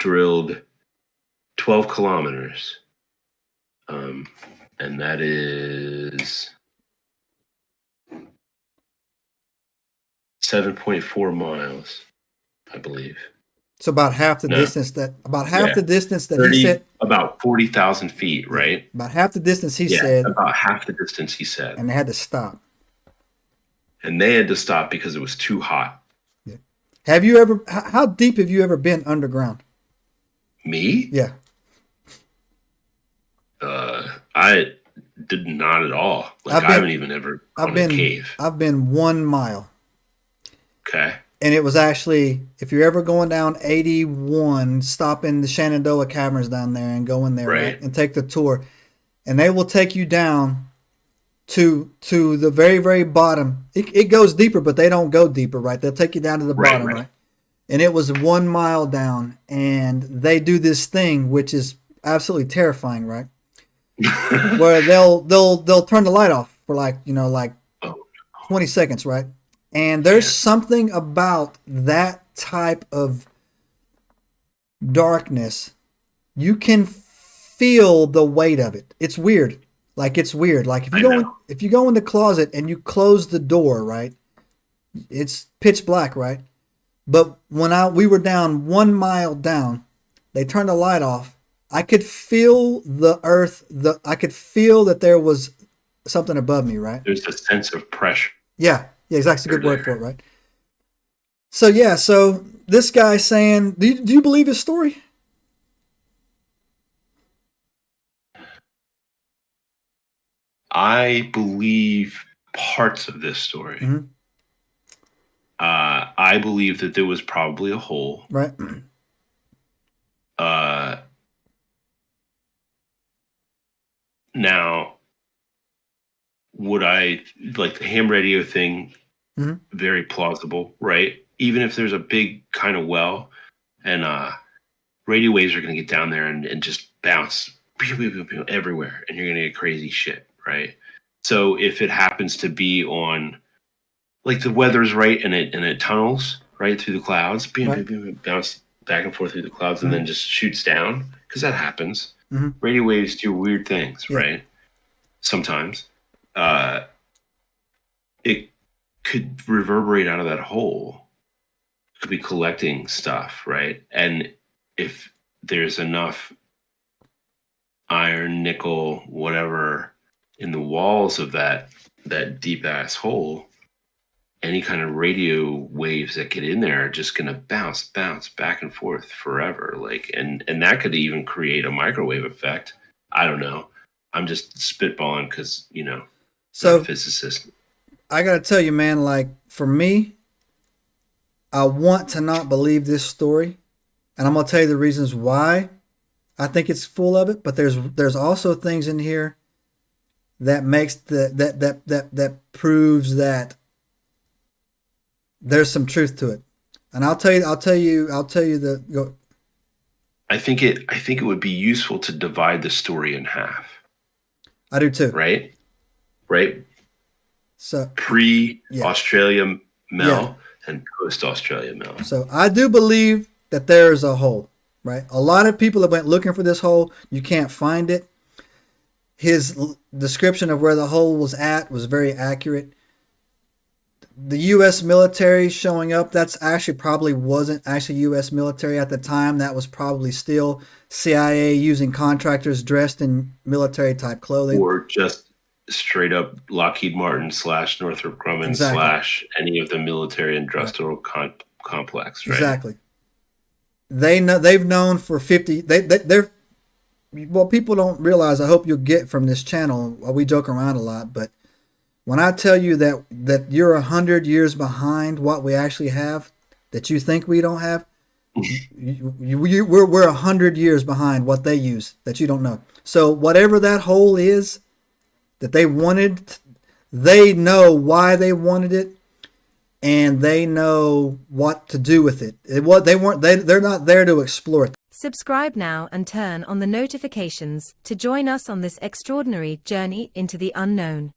drilled 12 kilometers. And that is 7.4 miles, I believe. So about half the distance that he said. About 40,000 feet, right? About half the distance he said. About half the distance he said. And they had to stop. And they had to stop because it was too hot. Yeah. How deep have you ever been underground? Me? Yeah. I did not at all. I haven't even ever gone in a cave. I've been 1 mile. Okay. And it was actually, if you're ever going down 81, stop in the Shenandoah Caverns down there and go in there, right? And take the tour. And they will take you down to the very, very bottom. It goes deeper, but they don't go deeper, right? They'll take you down to the bottom, right? And it was 1 mile down. And they do this thing, which is absolutely terrifying, right? Where they'll turn the light off for 20 seconds, right? And there's something about that type of darkness. You can feel the weight of it. It's weird. It's weird. Like if you go in the closet and you close the door, right? It's pitch black, right? But when we were down 1 mile down, they turned the light off. I could feel the earth. I could feel that there was something above me, right? There's a sense of pressure. Yeah, exactly. A good word for it, right? So this guy's saying, do you believe his story? I believe parts of this story. Mm-hmm. I believe that there was probably a hole. Right. Now, would I like the ham radio thing? Mm-hmm. Very plausible, right? Even if there's a big kind of well, and radio waves are going to get down there and just bounce everywhere, and you're going to get crazy shit, right? So if it happens to be on, like the weather's right, and it tunnels right through the clouds, bounce back and forth through the clouds, and then just shoots down, because that happens. Mm-hmm. Radio waves do weird things, right? Sometimes. It could reverberate out of that hole. It could be collecting stuff, right? And if there's enough iron, nickel, whatever in the walls of that deep ass hole, any kind of radio waves that get in there are just going to bounce back and forth forever. And that could even create a microwave effect. I don't know. I'm just spitballing because, so I'm a physicist. I got to tell you, man, for me, I want to not believe this story. And I'm going to tell you the reasons why I think it's full of it. But there's also things in here that makes that proves that there's some truth to it. And I'll tell you the. I think it would be useful to divide the story in half. I do too. Right. So pre-Australia Mel and post-Australia Mel. So I do believe that there is a hole, right? A lot of people have went looking for this hole. You can't find it. His description of where the hole was at was very accurate. The U.S. military showing up, that's actually probably wasn't actually U.S. military at the time. That was probably still CIA using contractors dressed in military type clothing. Or just straight up Lockheed Martin / Northrop Grumman / any of the military industrial complex, right? Exactly. They've known for 50. They're well, people don't realize. I hope you'll get from this channel. We joke around a lot, but when I tell you that you're 100 years behind what we actually have, that you think we don't have, we're 100 years behind what they use that you don't know. So whatever that hole is that they wanted, they know why they wanted it, and they know what to do with it. They're not there to explore it. Subscribe now and turn on the notifications to join us on this extraordinary journey into the unknown.